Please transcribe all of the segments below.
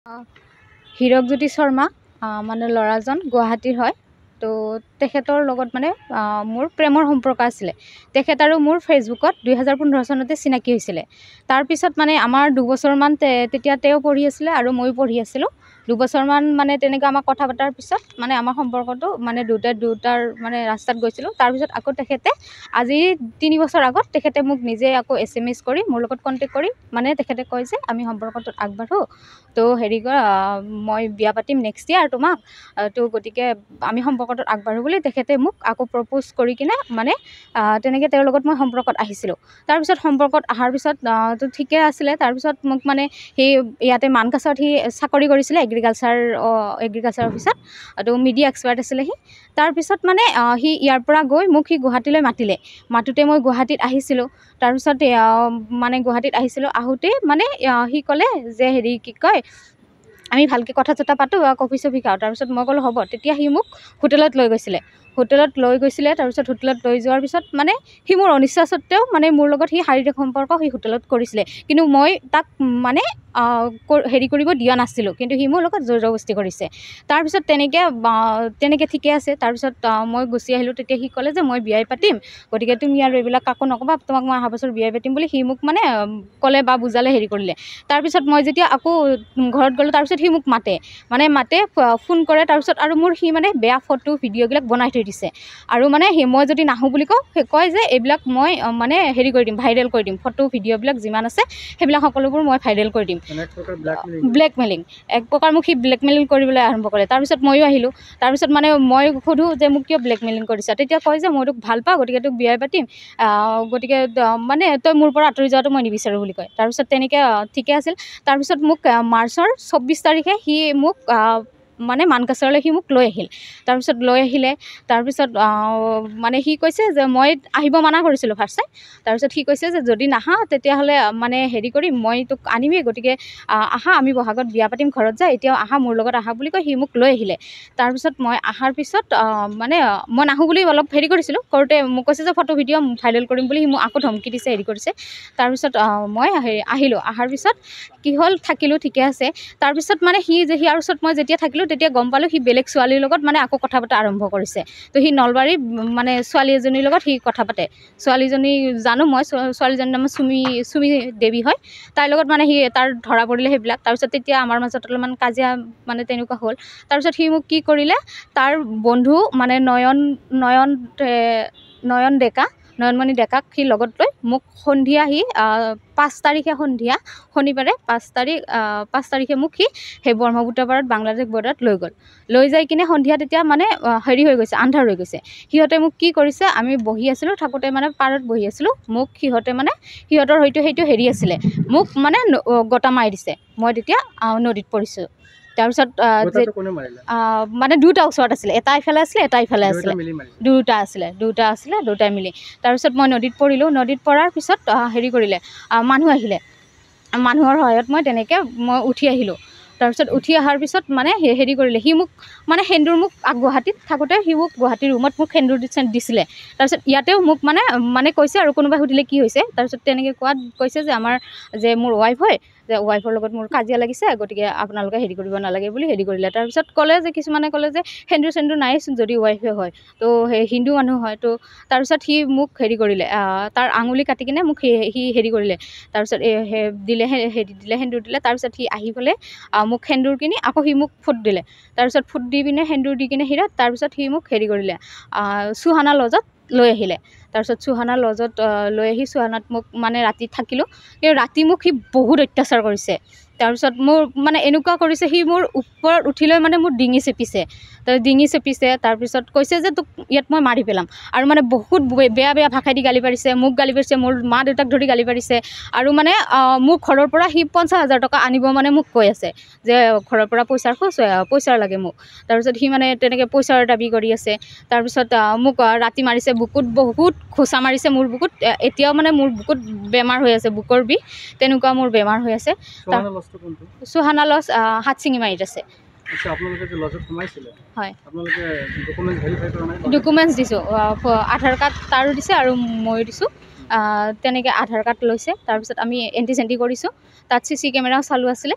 হীৰকজ্যোতি শৰ্মা মানে ল'ৰাজন গুৱাহাটীৰ হয়। তো তেখেতৰ লগত মানে মোৰ প্ৰেমৰ সম্পৰ্ক আছিলে। তেখেত আৰু মোৰ ফেচবুকত 2015 চনতে চিনাকি হৈছিলে। তাৰপিছত মানে আমাৰ দুবছৰমান তেতিয়া তেওঁ পঢ়ি আছিলে আৰু ময়ো পঢ়ি আছিলোঁ। দুবছৰমান মানে তেনেকৈ আমাক কথা পতাৰ পিছত মানে আমাৰ সম্পৰ্কটো মানে দুটাৰ মানে ৰাস্তাত গৈছিলোঁ। তাৰপিছত আকৌ তেখেতে আজি 3 বছৰ আগত তেখেতে মোক নিজে আকৌ SMS কৰি মোৰ লগত কণ্টেক্ট কৰি মানে তেখেতে কয় যে আমি সম্পৰ্কটোত আগবাঢ়োঁ। তো হেৰি কৰা মই বিয়া পাতিম নেক্সট ইয়াৰ তোমাক, তো গতিকে আমি সম্পৰ্কটোত আগবাঢ়োঁ বুলি তেখেতে মোক আকৌ প্ৰপ'জ কৰি কিনে মানে তেনেকৈ তেওঁৰ লগত মই সম্পৰ্কত আহিছিলোঁ। তাৰপিছত সম্পৰ্কত অহাৰ পিছত তো ঠিকে আছিলে। তাৰপিছত মোক মানে সেই ইয়াতে মানকাছাৰত সি চাকৰি কৰিছিলে এগ্ৰিকালচাৰ অফিচত, তো মিডিয়া এক্সপাৰ্ট আছিলে সি। তাৰপিছত মানে সি ইয়াৰ পৰা গৈ মোক সি গুৱাহাটীলৈ মাতোতে মই গুৱাহাটীত আহিছিলোঁ। তাৰপিছত মানে গুৱাহাটীত আহিছিলোঁ, আহোঁতে মানে সি ক'লে যে হেৰি কি কয় আমি ভালকৈ কথা চথা পাতোঁ, কফি চফি খাওঁ। তাৰপিছত মই ক'লোঁ হ'ব। তেতিয়া সি মোক হোটেলত লৈ গৈছিলে। তাৰপিছত হোটেলত লৈ যোৱাৰ পিছত মানে সি মোৰ অনিচ্ছা সত্ত্বেও মানে মোৰ লগত সি শাৰীৰিক সম্পৰ্ক সি হোটেলত কৰিছিলে। কিন্তু মই তাক মানে হেৰি কৰিব দিয়া নাছিলোঁ, কিন্তু সি মোৰ লগত জোৰ জবৰদস্তি কৰিছে। তাৰপিছত তেনেকৈ ঠিকে আছে। তাৰপিছত মই গুচি আহিলোঁ। তেতিয়া সি ক'লে যে মই বিয়াই পাতিম, গতিকে তুমি আৰু এইবিলাক কাকো নক'বা, তোমাক মই অহা বছৰ বিয়াই পাতিম বুলি সি মোক মানে ক'লে বা বুজালে, হেৰি কৰিলে। তাৰপিছত মই যেতিয়া আকৌ ঘৰত গ'লোঁ, তাৰপিছত সি মোক মাতে ফোন কৰে। তাৰপিছত আৰু মোৰ সি মানে বেয়া ফটো ভিডিঅ'বিলাক বনাই থৈ দিছে। আৰু মানে মই যদি নাহোঁ বুলি কয় যে এইবিলাক মই মানে হেৰি কৰি দিম, ভাইৰেল কৰি দিম, ফটো ভিডিঅ'বিলাক যিমান আছে সেইবিলাক সকলোবোৰ মই ভাইৰেল কৰি দিম। ব্লেকমেইলিং, এক প্ৰকাৰ মোক সি ব্লেকমেইলিং কৰিবলৈ আৰম্ভ কৰে। তাৰপিছত ময়ো আহিলোঁ। তাৰপিছত মানে মই সোধোঁ যে মোক কিয় ব্লেকমেইলিং কৰিছা? তেতিয়া কয় যে মই তোক ভাল পাওঁ, গতিকে তোক বিয়াই পাতিম, গতিকে মানে তই মোৰ পৰা আঁতৰি যোৱাটো মই নিবিচাৰোঁ বুলি কয়। তাৰপিছত তেনেকৈ ঠিকে আছিল। তাৰপিছত মোক মাৰ্চৰ 24 তাৰিখে সি মোক মানে মানকাছাৰলৈ সি মোক লৈ আহিল। তাৰপিছত মানে সি কৈছে যে মই আহিব মানা কৰিছিলোঁ ফাৰ্ষ্টে। তাৰপিছত সি কৈছে যে যদি নাহা তেতিয়াহ'লে মানে হেৰি কৰিম, মই তোক আনিমেই, গতিকে আহা, আমি বহাগত বিয়া পাতিম, ঘৰত যায়, এতিয়াও আহা, মোৰ লগত আহা বুলি কৈ সি মোক লৈ আহিলে। তাৰপিছত মই অহাৰ পিছত মানে মই নাহোঁ বুলি অলপ হেৰি কৰিছিলোঁ, কৰোঁতে মোক কৈছে যে ফটো ভিডিঅ' ভাইৰেল কৰিম বুলি সি মোক আকৌ ধমকি দিছে, হেৰি কৰিছে। তাৰপিছত মই আহিলোঁ। অহাৰ পিছত কি হ'ল, থাকিলোঁ, ঠিকে আছে। তাৰপিছত মানে সি আৰু ওচৰত মই যেতিয়া থাকিলোঁ তেতিয়া গম পালোঁ সি বেলেগ ছোৱালীৰ লগত মানে আকৌ কথা পতা আৰম্ভ কৰিছে। তো সি নলবাৰী মানে ছোৱালী এজনীৰ লগত সি কথা পাতে। ছোৱালীজনী জানো মই, ছোৱালীজনীৰ নাম চুমি দেৱী হয়। তাইৰ লগত মানে সি তাৰ ধৰা পৰিলে সেইবিলাক। তাৰপিছত তেতিয়া আমাৰ মাজত অলপমান কাজিয়া মানে তেনেকুৱা হ'ল। তাৰপিছত সি মোক কি কৰিলে, তাৰ বন্ধু মানে নয়নমণি ডেকাক সি লগত লৈ মোক সন্ধিয়া সি 5 তাৰিখে সন্ধিয়া, শনিবাৰে 5 তাৰিখে মোক সি সেই ব্ৰহ্মপুত্ৰ পাৰত বাংলাদেশ বৰ্ডাৰত লৈ যাই কিনে সন্ধিয়া তেতিয়া মানে হেৰি হৈ গৈছে, আন্ধাৰ হৈ গৈছে। সিহঁতে মোক কি কৰিছে, আমি বহি আছিলোঁ, থাকোঁতে মানে পাৰত বহি আছিলোঁ, মোক সিহঁতৰ হয়তো সেইটো হেৰি আছিলে, মোক মানে গটা মাৰি দিছে। মই তেতিয়া নদীত পৰিছোঁ। তাৰপিছত মানে দুটা ওচৰত আছিলে, এটা ইফালে আছিলে, এটা ইফালে আছিলে, দুটাই মিলি। তাৰপিছত মই নদীত পৰিলোঁ। নদীত পৰাৰ পিছত হেৰি কৰিলে, মানুহ আহিলে। মানুহৰ সহায়ত মই উঠি আহিলোঁ। তাৰপিছত উঠি অহাৰ পিছত মানে হেৰি কৰিলে, সি মোক মানে সেন্দুৰ মোক গুৱাহাটীত থাকোঁতে সি মোক গুৱাহাটীৰ ৰুমত মোক সেন্দুৰ দিছিলে। তাৰপিছত ইয়াতেও মোক মানে কৈছে আৰু কোনোবাই সুধিলে কি হৈছে, তাৰপিছত তেনেকৈ কোৱাত কৈছে যে মোৰ ৱাইফ হয়, যে ৱাইফৰ লগত মোৰ কাজিয়া লাগিছে, গতিকে আপোনালোকে হেৰি কৰিব নালাগে বুলি হেৰি কৰিলে। তাৰপিছত ক'লে যে কিছুমানে ক'লে যে সেন্দুৰ নাইচোন যদি ৱাইফে হয়, তো সেই হিন্দু মানুহ হয়। তো তাৰপিছত সি মোক হেৰি কৰিলে, তাৰ আঙুলি কাটি কিনে মোক সি হেৰি কৰিলে। তাৰপিছত সেন্দুৰ দিলে। তাৰপিছত সি আহি পেলাই মোক সেন্দুৰ কিনি আকৌ সি মোক ফুট দিলে। তাৰপিছত ফুট দি পিনে সেন্দুৰ দি কিনে শিৰত, তাৰপিছত সি মোক হেৰি কৰিলে, চুহানা লজত লৈ আহিলে। তাৰপিছত চুহানা লজত লৈ আহি চুহানাত মোক মানে ৰাতি থাকিলোঁ। কিন্তু ৰাতি মোক সি বহুত অত্যাচাৰ কৰিছে। তাৰপিছত মোৰ মানে এনেকুৱা কৰিছে, সি মোৰ ওপৰত উঠি লৈ মানে মোৰ ডিঙি চেপিছে। তাৰপিছত কৈছে যে তোক ইয়াত মই মাৰি পেলাম। আৰু মানে বহুত বেয়া ভাষাই দি গালি পাৰিছে, মোক গালি পাৰিছে, মোৰ মা দেউতাক ধৰি গালি পাৰিছে। আৰু মানে মোৰ ঘৰৰ পৰা সি 50,000 টকা আনিব মানে মোক কৈ আছে যে ঘৰৰ পৰা পইচাৰ লাগে মোক। তাৰপিছত সি মানে তেনেকৈ পইচাৰ দাবী কৰি আছে। তাৰপিছত মোক ৰাতি মাৰিছে, বুকুত বহুত ঘোচা মাৰিছে মোৰ বুকুত। এতিয়াও মানে মোৰ বুকুত বেমাৰ হৈ আছে, বুকৰ বিষ, তেনেকুৱা মোৰ বেমাৰ হৈ আছে। চুহানা লজ হাটচিঙিমাৰীত আছে। হয়, ডকুমেণ্টছ দিছোঁ, আধাৰ কাৰ্ড তাৰো দিছে আৰু ময়ো দিছোঁ। তেনেকৈ আধাৰ কাৰ্ড লৈছে। তাৰপিছত আমি এণ্টি কৰিছোঁ। তাত CC কেমেৰাও চালু আছিলে।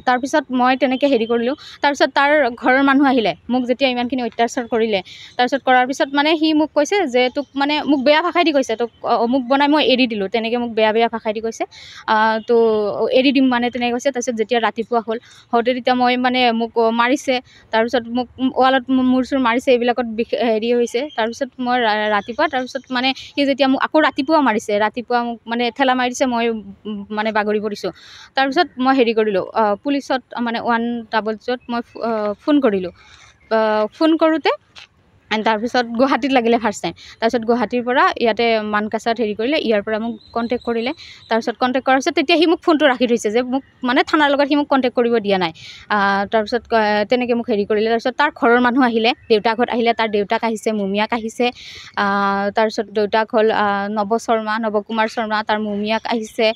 তাৰপিছত মই তেনেকৈ হেৰি কৰিলোঁ। তাৰপিছত তাৰ ঘৰৰ মানুহ আহিলে মোক যেতিয়া ইমানখিনি অত্যাচাৰ কৰিলে, তাৰপিছত কৰাৰ পিছত মানে সি মোক কৈছে যে তোক মানে মোক বেয়া ভাষাই দি কৈছে, তোক মোক বনাই মই এৰি দিলোঁ, তেনেকৈ মোক বেয়া ভাষাই দি কৈছে। তো এৰি দিম মানে তেনেকৈ কৈছে। তাৰপিছত যেতিয়া ৰাতিপুৱা হওঁতে তেতিয়া মই মানে মোক মাৰিছে, তাৰপিছত মোক ৱালত মূৰ চুৰ মাৰিছে, এইবিলাকত হেৰি হৈছে। তাৰপিছত মই ৰাতিপুৱা তাৰপিছত মানে সি যেতিয়া মোক আকৌ ৰাতিপুৱা মাৰিছে, ৰাতিপুৱা মোক মানে ঠেলা মাৰি দিছে, মই মানে বাগৰি পৰিছোঁ। তাৰপিছত মই হেৰি কৰিলোঁ, পুলিচত মানে 100 মই ফোন কৰিলোঁ। ফোন কৰোঁতে তাৰপিছত গুৱাহাটীত লাগিলে ফাৰ্ষ্ট টাইম। তাৰপিছত গুৱাহাটীৰ পৰা ইয়াতে মানকাছাত হেৰি কৰিলে, ইয়াৰ পৰা মোক কণ্টেক্ট কৰিলে। তাৰপিছত কণ্টেক্ট কৰাৰ পিছত তেতিয়া সি মোক ফোনটো ৰাখি থৈছে, যে মোক মানে থানাৰ লগত সি মোক কণ্টেক্ট কৰিব দিয়া নাই। তাৰপিছত তেনেকৈ মোক হেৰি কৰিলে। তাৰপিছত তাৰ ঘৰৰ মানুহ আহিলে, দেউতাকহঁত আহিলে, তাৰ দেউতাক আহিছে, মোমিয়াক আহিছে। তাৰপিছত দেউতাক হ'ল নৱ কুমাৰ শৰ্মা, তাৰ মোমিয়াক আহিছে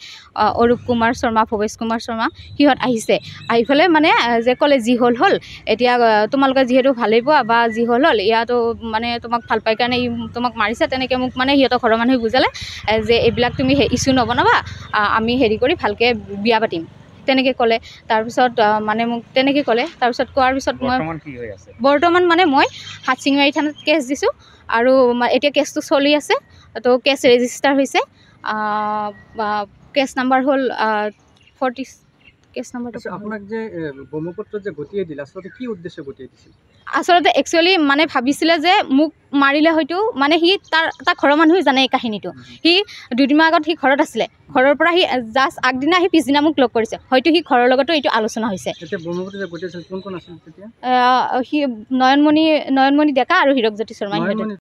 অৰূপ কুমাৰ শৰ্মা, ভৱেশ কুমাৰ শৰ্মা, সিহঁত আহিছে। আহি পেলাই মানে যে ক'লে যি হ'ল এতিয়া তোমালোকে যিহেতু ভালেই পোৱা বা যি হ'ল ইয়াতো মানে তোমাক ভাল পাই কাৰণে তোমাক মাৰিছে, তেনেকৈ মোক মানে সিহঁতৰ ঘৰৰ মানুহে বুজালে যে এইবিলাক তুমি ইছ্যু নবনাবা, আমি হেৰি কৰি ভালকৈ বিয়া পাতিম, তেনেকৈ ক'লে। তাৰপিছত মানে মোক তেনেকৈ ক'লে। তাৰপিছত কোৱাৰ পিছত মই বৰ্তমান মানে মই হাটশিঙিমাৰী থানাত কেছ দিছোঁ, আৰু এতিয়া কেছটো চলি আছে। তো কেছ ৰেজিষ্টাৰ হৈছে। কেছ নাম্বাৰ হ'ল 40। কেছ নাম্বাৰটো আপোনাক যে ব্ৰহ্মপুত্ৰত যে গতিয়াই দিলে, আচলতে কি উদ্দেশ্যে গতিয়াই দিছিল? আচলতে একচুৱেলি মানে ভাবিছিলে যে মোক মাৰিলে হয়তো মানে সি তাৰ ঘৰৰ মানুহে জানে এই কাহিনীটো। সি 2 দিনৰ আগত সি ঘৰত আছিলে, ঘৰৰ পৰা সি জাষ্ট আগদিনা আহি পিছদিনা মোক লগ কৰিছে, হয়তো সি ঘৰৰ লগতো এইটো আলোচনা হৈছে। এতিয়া ব্ৰহ্মপুত্ৰত যে গতিয়াইছিল কোন আছিল তেতিয়া? সি নয়নমণি ডেকা আৰু হীৰকজ্যোতি শৰ্মা।